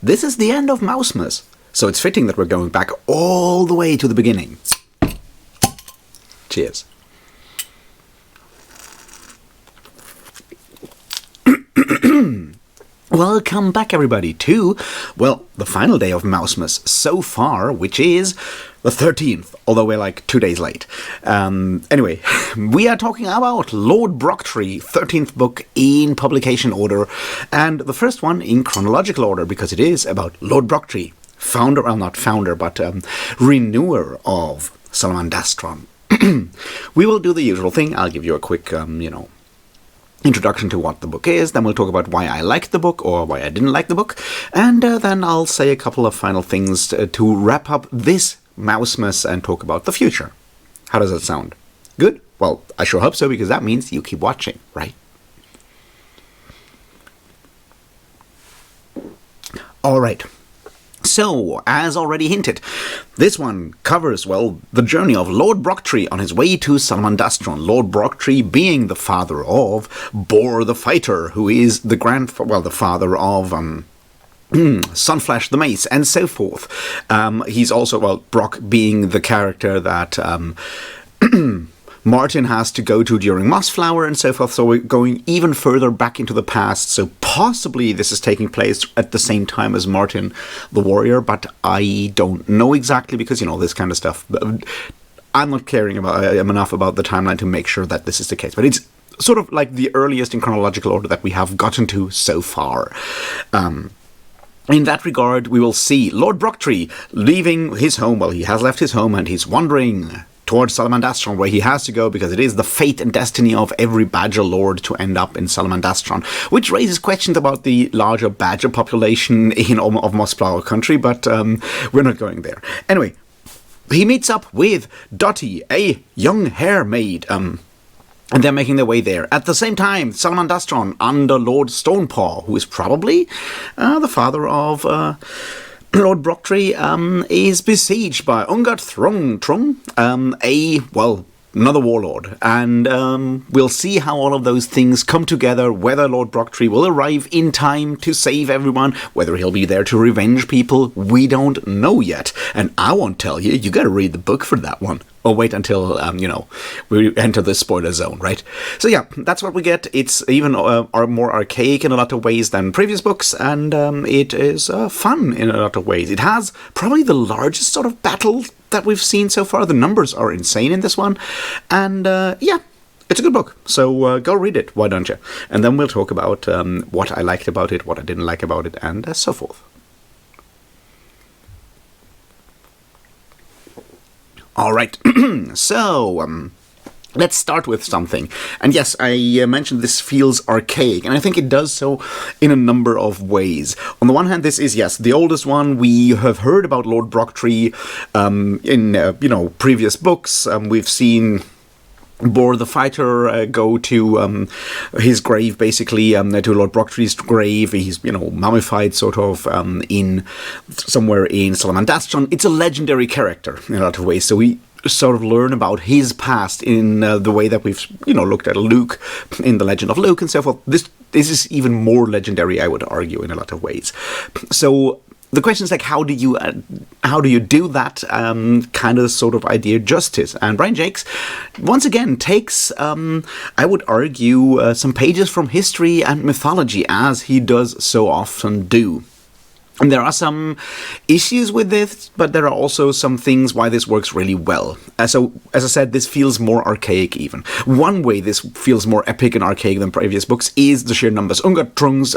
this is the end of Mousemas. So it's fitting that we're going back all the way to the beginning. Cheers. Welcome back, everybody, to, well, the final day of Mousemas so far, which is the 13th, although we're like 2 days late. Anyway, we are talking about Lord Brocktree, 13th book in publication order, and the first one in chronological order, because it is about Lord Brocktree, founder, well, not founder, but renewer of Salamandastron. We will do the usual thing. I'll give you a quick, introduction to what the book is, then we'll talk about why I liked the book or why I didn't like the book, and then I'll say a couple of final things to wrap up this Mousemas and talk about the future. How does that sound? Good? Well, I sure hope so, because that means you keep watching, right? Alright. So, as already hinted, this one covers, well, the journey of Lord Brocktree on his way to Salamandastron. Lord Brocktree being the father of Boar the Fighter, who is the the father of Sunflash the Mace, and so forth. He's also, well, Brock being the character that Martin has to go to during Mossflower and so forth, so we're going even further back into the past, so possibly this is taking place at the same time as Martin the Warrior, but I don't know exactly, because, this kind of stuff, I'm not caring enough about the timeline to make sure that this is the case, but it's sort of like the earliest in chronological order that we have gotten to so far. In that regard, we will see Lord Brocktree leaving his home. Well, he has left his home and he's wandering towards Salamandastron, where he has to go because it is the fate and destiny of every badger lord to end up in Salamandastron, which raises questions about the larger badger population of Mossflower country, but we're not going there. Anyway, he meets up with Dottie, a young hare maid, and they're making their way there. At the same time, Salamandastron, under Lord Stonepaw, who is probably the father of Lord Brocktree, is besieged by Trung, another warlord, and we'll see how all of those things come together, whether Lord Brocktree will arrive in time to save everyone, whether he'll be there to revenge people, we don't know yet, and I won't tell you, you gotta read the book for that one. Or wait until, we enter the spoiler zone, right? So yeah, that's what we get. It's even more archaic in a lot of ways than previous books, and it is fun in a lot of ways. It has probably the largest sort of battle that we've seen so far. The numbers are insane in this one, and it's a good book. So go read it, why don't you? And then we'll talk about what I liked about it, what I didn't like about it, and so forth. Alright, so let's start with something. And yes, I mentioned this feels archaic, and I think it does so in a number of ways. On the one hand, this is, yes, the oldest one. We have heard about Lord Brocktree in, previous books. We've seen Boar the Fighter go to his grave, basically, to Lord Brocktree's grave. He's, mummified sort of in somewhere in Salamandastron. It's a legendary character in a lot of ways, so we sort of learn about his past in the way that we've, looked at Luke in The Legend of Luke and so forth. This is even more legendary, I would argue, in a lot of ways. So the question is, like, how do you do that kind of sort of idea justice? And Brian Jacques, once again, takes, I would argue, some pages from history and mythology, as he does so often do. And there are some issues with this, but there are also some things why this works really well. So, as I said, this feels more archaic even. One way this feels more epic and archaic than previous books is the sheer numbers. Trung's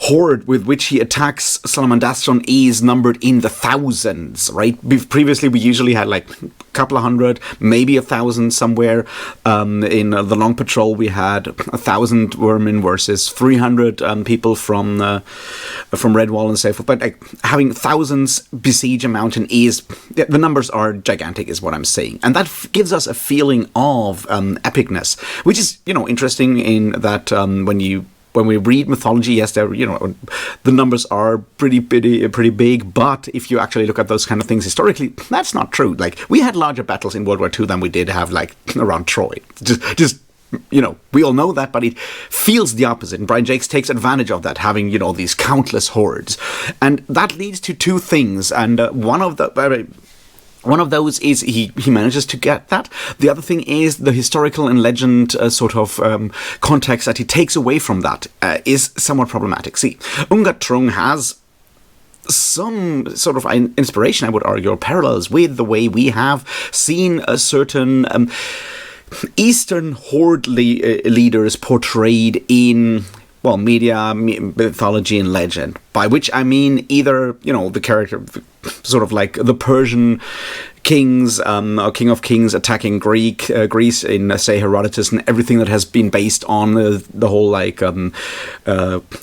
horde with which he attacks Salamandastron is numbered in the thousands, right? Previously, we usually had like a couple of hundred, maybe 1,000 somewhere. In the Long Patrol, we had 1,000 vermin versus 300 people from Redwall and so forth. But like, having thousands besiege a mountain the numbers are gigantic, is what I'm saying, and that gives us a feeling of epicness, which is interesting in that when we read mythology, yes, the numbers are pretty big, but if you actually look at those kind of things historically, that's not true. Like, we had larger battles in World War II than we did have, like, around Troy. Just we all know that, but it feels the opposite. And Brian Jacques takes advantage of that, having, these countless hordes. And that leads to two things. And one of those is he manages to get that. The other thing is the historical and legend context that he takes away from that is somewhat problematic. See, Unga Trung has some sort of inspiration, I would argue, or parallels with the way we have seen a certain Eastern horde leaders portrayed in, media, mythology, and legend. By which I mean either, the character, sort of like the Persian kings, or King of Kings attacking Greece in, say, Herodotus, and everything that has been based on the whole,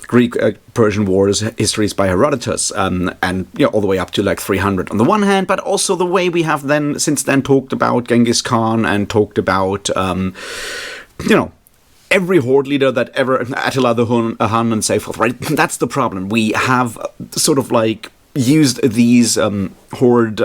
Greek-Persian wars, histories by Herodotus, and, all the way up to, 300 on the one hand, but also the way we have since then talked about Genghis Khan and talked about, every horde leader that ever, Attila the Hun and so forth, right? That's the problem. We have sort of used these horde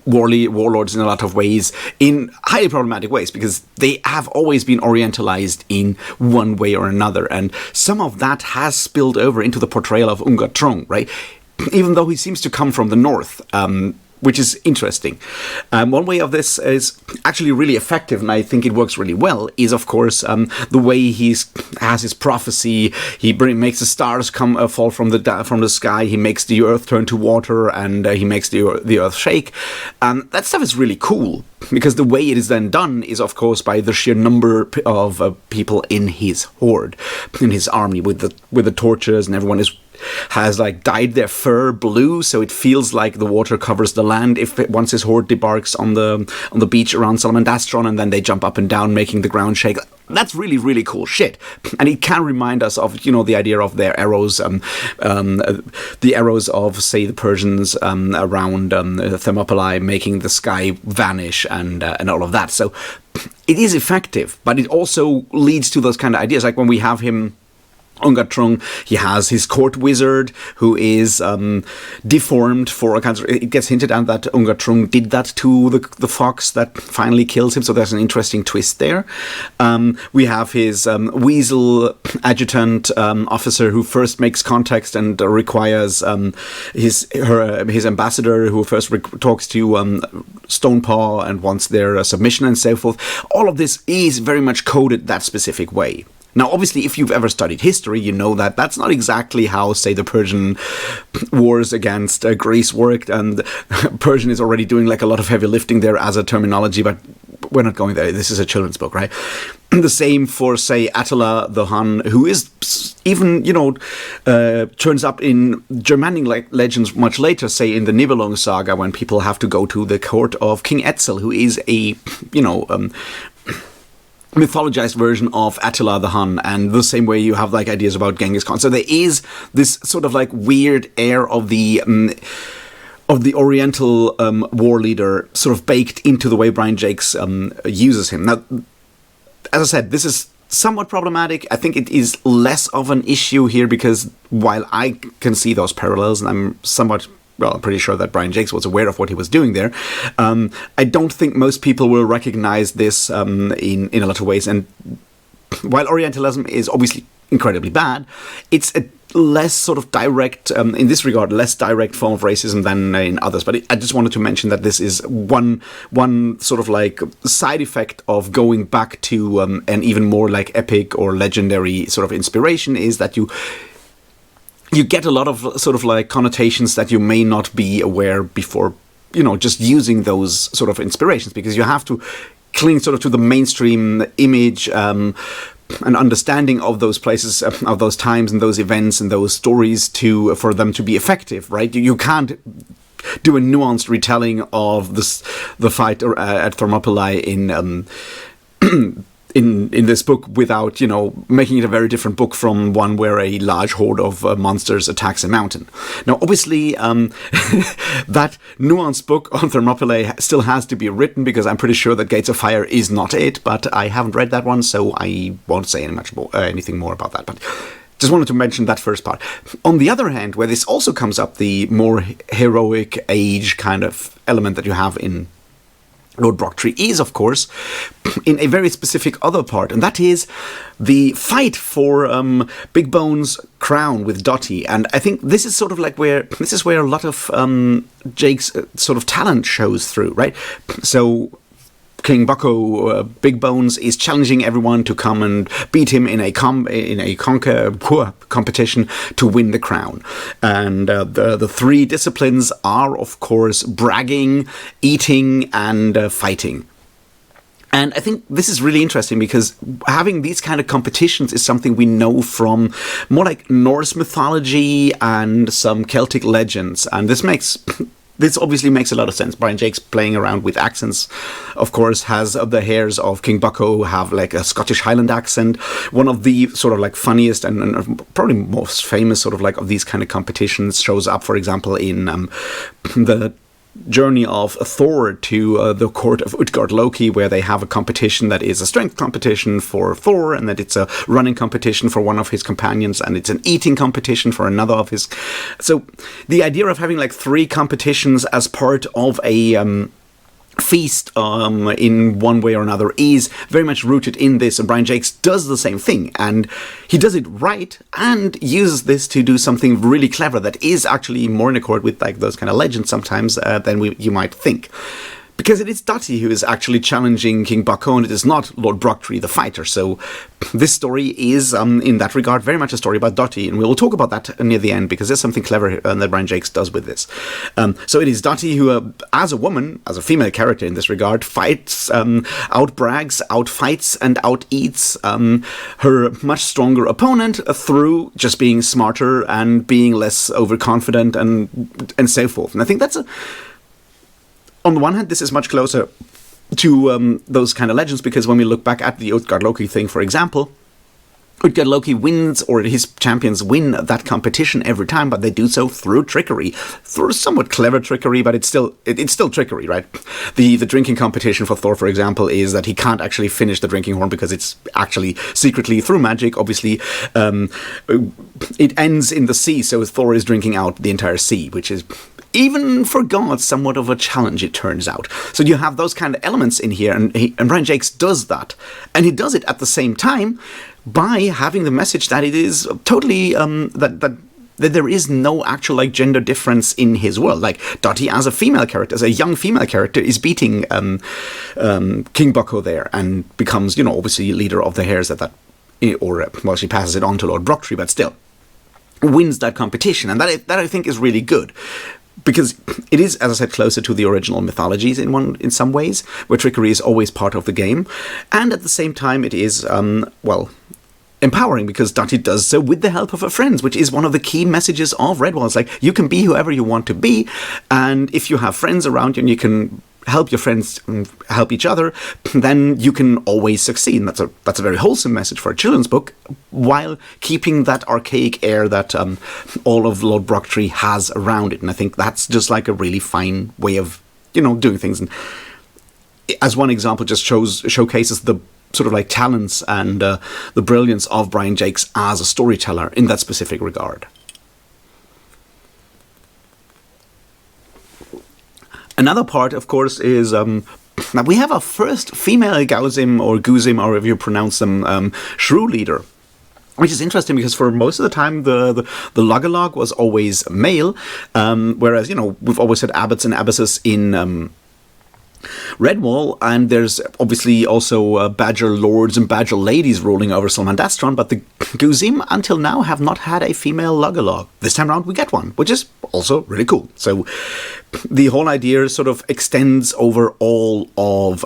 warlords in a lot of ways, in highly problematic ways, because they have always been Orientalized in one way or another, and some of that has spilled over into the portrayal of Unga Trung, right? Even though he seems to come from the north, which is interesting. One way of this is actually really effective, and I think it works really well, is, of course, the way he has his prophecy. He makes the stars fall from the sky, he makes the earth turn to water, and he makes the earth shake. That stuff is really cool, because the way it is then done is, of course, by the sheer number of people in his horde, in his army, with the torches, and everyone has dyed their fur blue, so it feels like the water covers the land once his horde debarks on the beach around Salamandastron, and then they jump up and down, making the ground shake. That's really, really cool shit. And it can remind us of, the idea of their arrows, the arrows of, say, the Persians around Thermopylae, making the sky vanish and all of that. So it is effective, but it also leads to those kind of ideas, like when we have him, Unga Trung, he has his court wizard who is deformed for a kind of. It gets hinted at that Unga Trung did that to the fox that finally kills him, so there's an interesting twist there. We have his weasel adjutant officer who first makes contact and requires his ambassador, who first talks to Stonepaw and wants their submission and so forth. All of this is very much coded that specific way. Now, obviously, if you've ever studied history, you know that that's not exactly how, say, the Persian wars against Greece worked, and Persian is already doing a lot of heavy lifting there as a terminology, but we're not going there. This is a children's book, right? The same for, say, Attila the Hun, who is even, turns up in Germanic legends much later, say in the Nibelung saga, when people have to go to the court of King Etzel, who is a, mythologized version of Attila the Hun, and the same way you have ideas about Genghis Khan. So there is this sort of weird air of the Oriental war leader sort of baked into the way Brian Jacques uses him. Now, as I said, this is somewhat problematic. I think it is less of an issue here, because while I can see those parallels, and I'm pretty sure that Brian Jacques was aware of what he was doing there, I don't think most people will recognize this in a lot of ways. And while Orientalism is obviously incredibly bad, it's a less sort of direct, in this regard, less direct form of racism than in others. But I just wanted to mention that this is one sort of side effect of going back to an even more epic or legendary sort of inspiration, is that you get a lot of sort of connotations that you may not be aware before, just using those sort of inspirations, because you have to cling sort of to the mainstream image, an understanding of those places, of those times and those events and those stories for them to be effective, right? You can't do a nuanced retelling of the fight at Thermopylae in this book without, making it a very different book from one where a large horde of monsters attacks a mountain. Now, obviously, that nuanced book on Thermopylae still has to be written, because I'm pretty sure that Gates of Fire is not it, but I haven't read that one, so I won't say anything more about that. But just wanted to mention that first part. On the other hand, where this also comes up, the more heroic age kind of element that you have in Lord Brocktree is, of course, in a very specific other part, and that is the fight for Big Bone's crown with Dottie. And I think this is sort of like where a lot of Jake's sort of talent shows through, right? So King Bucko, Big Bones, is challenging everyone to come and beat him in a competition to win the crown. And the three disciplines are, of course, bragging, eating, and fighting. And I think this is really interesting because having these kind of competitions is something we know from more like Norse mythology and some Celtic legends. And this obviously makes a lot of sense. Brian Jacques playing around with accents, of course, has the hairs of King Bucko have like a Scottish Highland accent. One of the sort of like funniest and probably most famous sort of like of these kind of competitions shows up, for example, in the journey of Thor to the court of Utgard-Loki, where they have a competition that is a strength competition for Thor, and that it's a running competition for one of his companions, and it's an eating competition for another of his. So the idea of having like three competitions as part of a feast in one way or another is very much rooted in this, and Brian Jacques does the same thing, and he does it right and uses this to do something really clever that is actually more in accord with like those kind of legends sometimes than you might think. Because it is Dottie who is actually challenging King Bucko, and it is not Lord Brocktree the fighter. So this story is, in that regard, very much a story about Dottie, and we will talk about that near the end, because there's something clever that Brian Jacques does with this. So it is Dottie who, as a woman, as a female character in this regard, fights, outbrags, outfights, and out-eats her much stronger opponent through just being smarter and being less overconfident and so forth. And I think that's on the one hand, this is much closer to those kind of legends, because when we look back at the Utgard-Loki thing, for example, Utgard-Loki wins, or his champions win that competition every time, but they do so through trickery, through somewhat clever trickery, but it's still trickery, right? The drinking competition for Thor, for example, is that he can't actually finish the drinking horn because it's actually secretly through magic. Obviously, it ends in the sea, so Thor is drinking out the entire sea, which is, even for gods, somewhat of a challenge, it turns out. So you have those kind of elements in here, and Brian Jacques does that. And he does it at the same time by having the message that it is totally, that there is no actual like gender difference in his world. Like Dottie as a female character, as a young female character, is beating King Bucko there, and becomes, obviously leader of the Hares well, she passes it on to Lord Brocktree, but still wins that competition. And that I think is really good. Because it is, as I said, closer to the original mythologies in some ways, where trickery is always part of the game, and at the same time it is empowering, because Dottie does so with the help of her friends, which is one of the key messages of Redwall. It's like, you can be whoever you want to be, and if you have friends around you and you can help your friends help each other, then you can always succeed. And that's a very wholesome message for a children's book, while keeping that archaic air that all of Lord Brocktree has around it. And I think that's just like a really fine way of doing things. And as one example, just showcases the sort of like talents and the brilliance of Brian Jacques as a storyteller in that specific regard. Another part, of course, is that we have our first female Gauzim or Guzim, or if you pronounce them, shrew leader. Which is interesting, because for most of the time the Log-a-Log was always male, whereas, we've always had abbots and abbesses in Redwall, and there's obviously also Badger Lords and Badger Ladies ruling over Salamandastron, but the Guzim until now have not had a female Log-a-Log. This time around we get one, which is also really cool. So the whole idea sort of extends over all of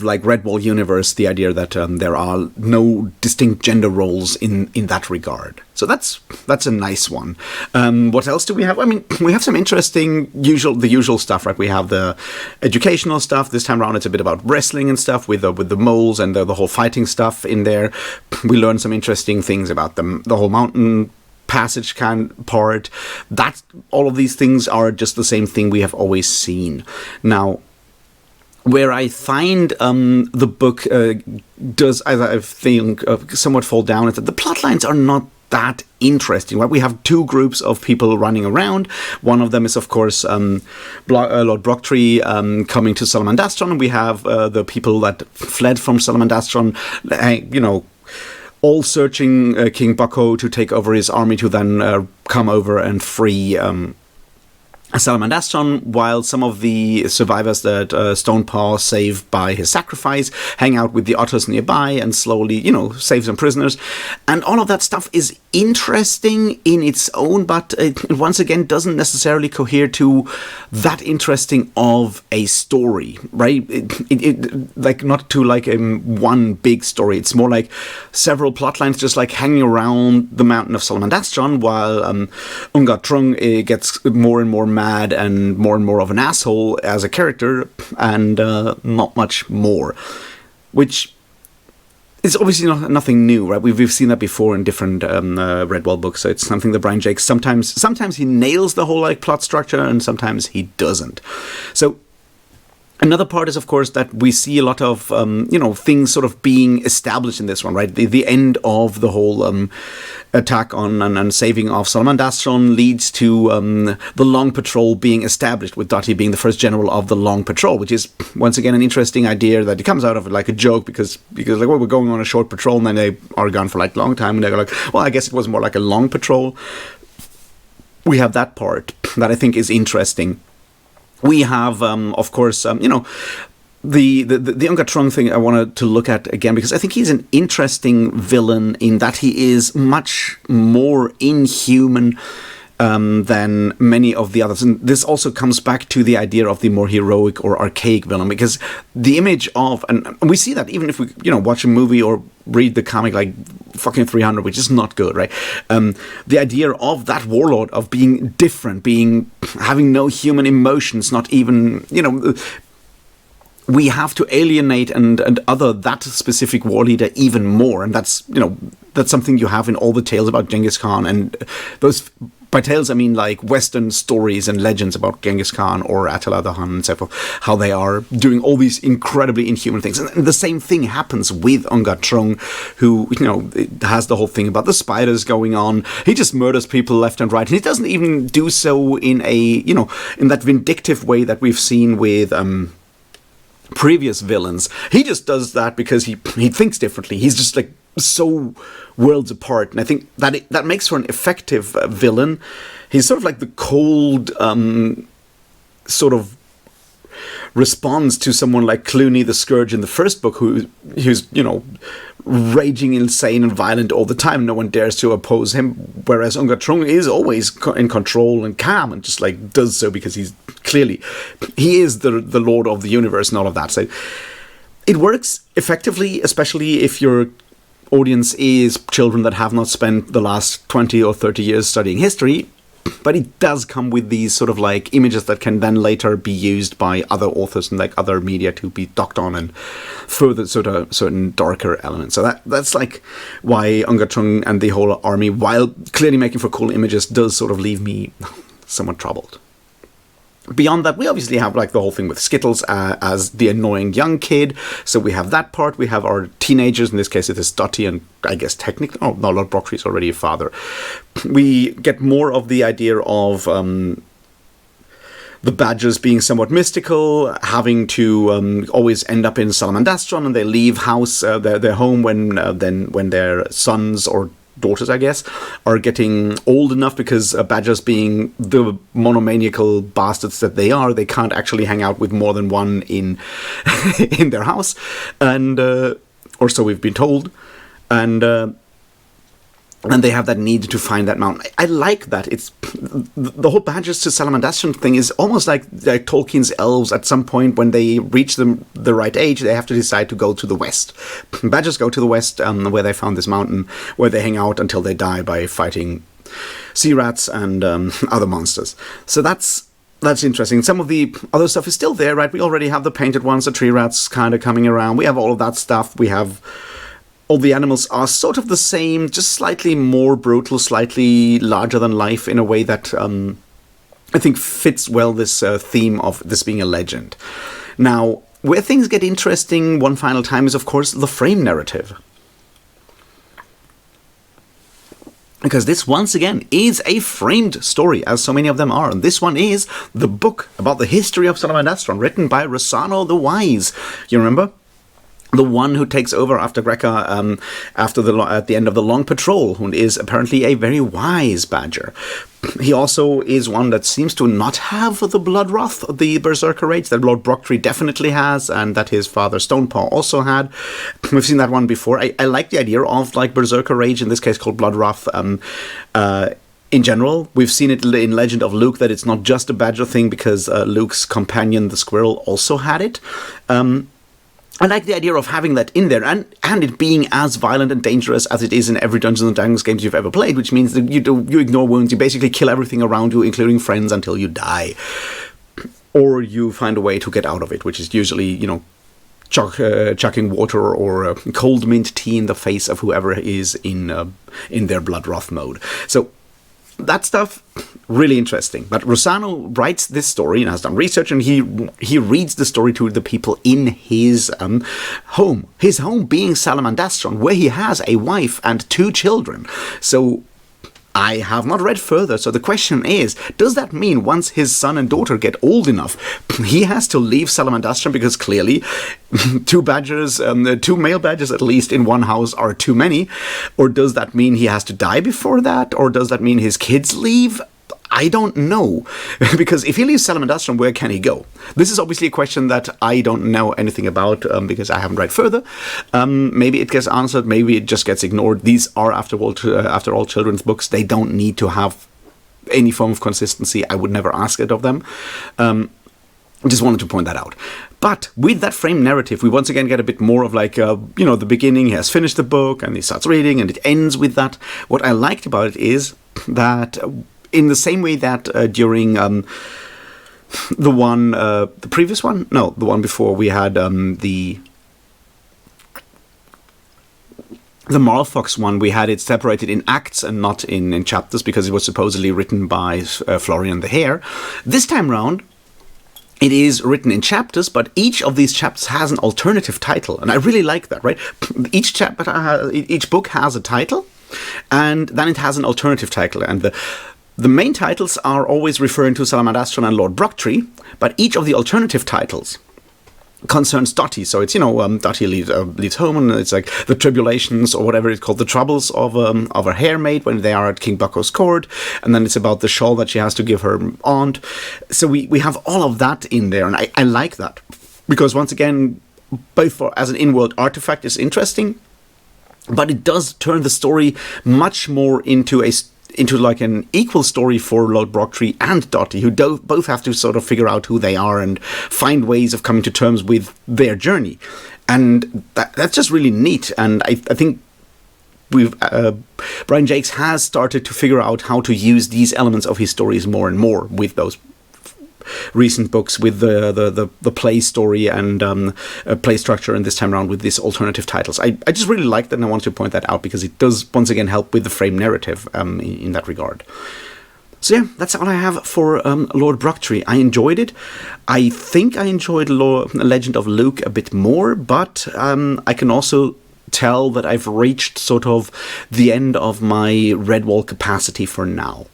like Redwall universe, the idea that there are no distinct gender roles in that regard. So that's a nice one. What else do we have? I mean, we have some interesting the usual stuff, right? We have the educational stuff. This time around, it's a bit about wrestling and stuff with the moles and the whole fighting stuff in there. We learn some interesting things about the whole mountain passage part. That all of these things are just the same thing we have always seen. Now, where I find the book does, as I think, somewhat fall down, is that the plot lines are not that interesting. Right? We have two groups of people running around. One of them is, of course, Lord Brocktree coming to Salamandastron. We have the people that fled from Salamandastron, all searching King Bucko to take over his army to then come over and free Salamandastron, while some of the survivors that Stonepaw saved by his sacrifice hang out with the otters nearby and slowly, save some prisoners. And all of that stuff is interesting in its own, but it once again doesn't necessarily cohere to that interesting of a story, right? It like not to like one big story. It's more like several plot lines just like hanging around the mountain of Salamandastron, while Unga Trung gets more and more mad and more of an asshole as a character, and not much more, which is obviously nothing new, right? We've seen that before in different Redwall books, so it's something that Brian Jacques sometimes he nails the whole like plot structure, and sometimes he doesn't. So another part is, of course, that we see a lot of, things sort of being established in this one, right? The end of the whole attack on and saving of Salamandastron leads to the Long Patrol being established, with Dottie being the first general of the Long Patrol, which is, once again, an interesting idea that it comes out of like a joke, because like, well, we're going on a short patrol, and then they are gone for like a long time, and they're like, well, I guess it was more like a long patrol. We have that part that I think is interesting. We have, of course, the Unga Trung thing I wanted to look at again, because I think he's an interesting villain in that he is much more inhuman than many of the others. And this also comes back to the idea of the more heroic or archaic villain, because the image of, and we see that even if we, watch a movie or read the comic like fucking 300, which is not good, right? The idea of that warlord of being different, having no human emotions, not even, we have to alienate and other that specific war leader even more. And that's something you have in all the tales about Genghis Khan, and those, by tales I mean like Western stories and legends about Genghis Khan or Attila the Hun and so forth, how they are doing all these incredibly inhuman things. And the same thing happens with Unga Trung, who, has the whole thing about the spiders going on. He just murders people left and right. And he doesn't even do so in in that vindictive way that we've seen with previous villains. He just does that because he thinks differently. He's just like so worlds apart, and I think that makes for an effective villain. He's sort of like the cold sort of response to someone like Clooney the Scourge in the first book, who's raging insane and violent all the time. No one dares to oppose him, whereas Unga Trung is always in control and calm, and just like does so because he is the Lord of the universe and all of that. So it works effectively, especially if your audience is children that have not spent the last 20 or 30 years studying history. But it does come with these sort of like images that can then later be used by other authors and like other media to be docked on and further sort of certain darker elements. So that's like why Unga Trung and the whole army, while clearly making for cool images, does sort of leave me somewhat troubled. Beyond that, we obviously have like the whole thing with Skittles as the annoying young kid. So we have that part. We have our teenagers. In this case, it is Dottie and I guess technically... Oh, no, Lord Brocktree is already a father. We get more of the idea of the Badgers being somewhat mystical, having to always end up in Salamandastron, and they leave their home when their sons or daughters, I guess, are getting old enough, because Badgers being the monomaniacal bastards that they are, they can't actually hang out with more than one in in their house, and or so we've been told, and they have that need to find that mountain. I like that. It's the whole Badgers to Salamandastron thing is almost like Tolkien's elves. At some point, when they reach the right age, they have to decide to go to the west. Badgers go to the west, where they found this mountain, where they hang out until they die by fighting sea rats and other monsters. So that's interesting. Some of the other stuff is still there, right? We already have the painted ones, the tree rats kind of coming around. We have all of that stuff. We have... all the animals are sort of the same, just slightly more brutal, slightly larger than life in a way that I think fits well this theme of this being a legend. Now, where things get interesting one final time is, of course, the frame narrative. Because this, once again, is a framed story, as so many of them are. And this one is the book about the history of Salamandastron, written by Rossano the Wise. You remember? The one who takes over after Greca at the end of the Long Patrol, who is apparently a very wise badger. He also is one that seems to not have the Bloodwrath, the Berserker Rage, that Lord Brocktree definitely has, and that his father Stonepaw also had. We've seen that one before. I like the idea of like Berserker Rage, in this case called Bloodwrath. In general, we've seen it in Legend of Luke that it's not just a badger thing, because Luke's companion, the squirrel, also had it. I like the idea of having that in there, and it being as violent and dangerous as it is in every Dungeons and Dragons games you've ever played, which means that you ignore wounds, you basically kill everything around you, including friends, until you die. Or you find a way to get out of it, which is usually, chucking water or cold mint tea in the face of whoever is in their Bloodwrath mode. So that stuff, really interesting. But Rossano writes this story and has done research, and he reads the story to the people in his home. His home being Salamandastron, where he has a wife and 2 children. So I have not read further, so the question is, does that mean once his son and daughter get old enough, he has to leave Salamandastron, because clearly 2 badgers, 2 male badgers at least in one house are too many? Or does that mean he has to die before that? Or does that mean his kids leave? I don't know, because if he leaves Salamandastron, where can he go? This is obviously a question that I don't know anything about, because I haven't read further. Maybe it gets answered, maybe it just gets ignored. These are, after all, children's books. They don't need to have any form of consistency. I would never ask it of them. I just wanted to point that out. But with that frame narrative, we once again get a bit more of like, the beginning. He has finished the book, and he starts reading, and it ends with that. What I liked about it is that, in the same way that during the previous one? No, the one before, we had the Marlfox one, we had it separated in acts and not in chapters, because it was supposedly written by Florian the Hare. This time round, it is written in chapters, but each of these chapters has an alternative title, and I really like that, right? Each book has a title, and then it has an alternative title, and the main titles are always referring to Salamandastron and Lord Brocktree, but each of the alternative titles concerns Dottie. So it's, Dottie leaves home, and it's like the tribulations, or whatever it's called, the troubles of her hairmaid when they are at King Bucco's court, and then it's about the shawl that she has to give her aunt. So we have all of that in there, and I like that, because once again, both as an in-world artifact is interesting, but it does turn the story much more into like an equal story for Lord Brocktree and Dottie, who both have to sort of figure out who they are and find ways of coming to terms with their journey. And that's just really neat. And I think Brian Jacques has started to figure out how to use these elements of his stories more and more with those recent books, with the play story and play structure, and this time around with these alternative titles. I just really like that, and I want to point that out, because it does once again help with the frame narrative in that regard. So yeah, that's all I have for Lord Brocktree. I enjoyed it. I think I enjoyed Legend of Luke a bit more, but I can also tell that I've reached sort of the end of my Redwall capacity for now.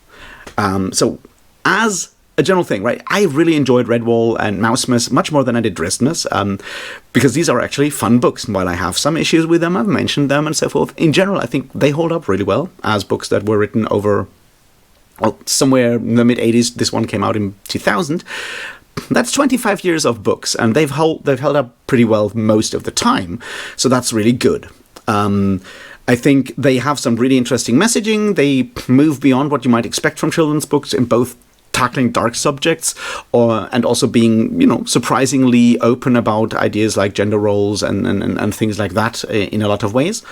So as a general thing, right? I really enjoyed Redwall and Mousemas much more than I did Drismas, because these are actually fun books. And while I have some issues with them, I've mentioned them and so forth, in general, I think they hold up really well as books that were written over, somewhere in the mid-'80s. This one came out in 2000. That's 25 years of books, and they've held up pretty well most of the time. So that's really good. I think they have some really interesting messaging. They move beyond what you might expect from children's books in both tackling dark subjects and also being, surprisingly open about ideas like gender roles and things like that in a lot of ways.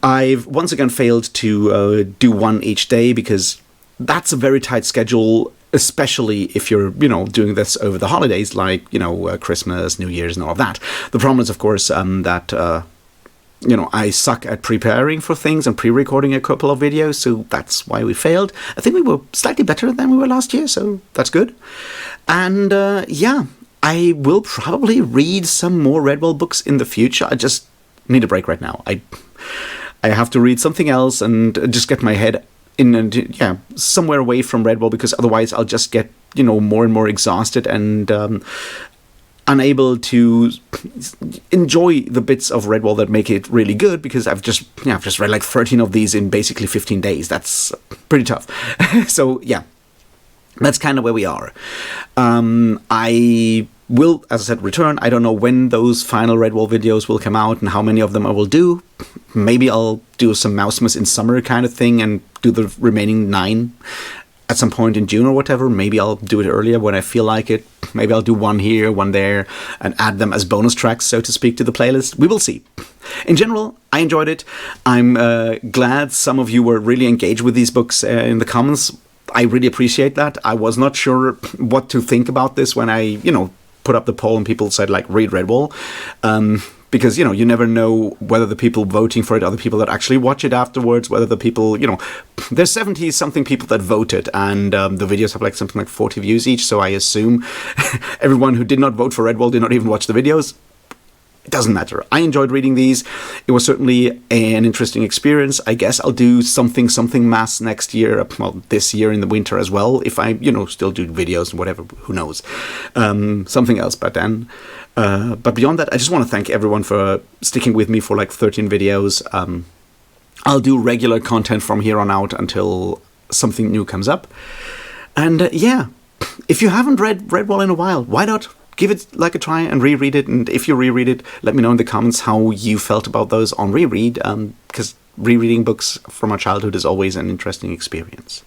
I've once again failed to do one each day, because that's a very tight schedule, especially if you're, doing this over the holidays, like, Christmas, New Year's, and all of that. The problem is, of course, that I suck at preparing for things and pre-recording a couple of videos, so that's why we failed. I think we were slightly better than we were last year, so that's good. And I will probably read some more Redwall books in the future. I just need a break right now. I have to read something else and just get my head in and somewhere away from Redwall, because otherwise I'll just get more and more exhausted and unable to enjoy the bits of Redwall that make it really good, because I've just read like 13 of these in basically 15 days. That's pretty tough. So yeah, that's kind of where we are. I will, as I said, return. I don't know when those final Redwall videos will come out and how many of them I will do. Maybe I'll do some Mousemas in summer kind of thing and do the remaining 9 at some point in June or whatever. Maybe I'll do it earlier when I feel like it. Maybe I'll do one here, one there, and add them as bonus tracks, so to speak, to the playlist. We will see. In general, I enjoyed it. I'm glad some of you were really engaged with these books in the comments. I really appreciate that. I was not sure what to think about this when I, put up the poll and people said, like, read Redwall. Because, you never know whether the people voting for it are the people that actually watch it afterwards, whether the people, there's 70-something people that voted, and the videos have like something like 40 views each, so I assume everyone who did not vote for Redwall did not even watch the videos. It doesn't matter. I enjoyed reading these. It was certainly an interesting experience. I guess I'll do something mass next year, well, this year in the winter as well, if I, still do videos and whatever, who knows. Something else by then. But beyond that, I just want to thank everyone for sticking with me for like 13 videos. I'll do regular content from here on out until something new comes up. And if you haven't read Redwall in a while, why not give it like a try and reread it? And if you reread it, let me know in the comments how you felt about those on reread, because rereading books from our childhood is always an interesting experience.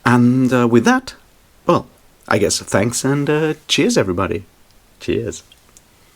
And with that, well, I guess thanks and cheers, everybody. Cheers.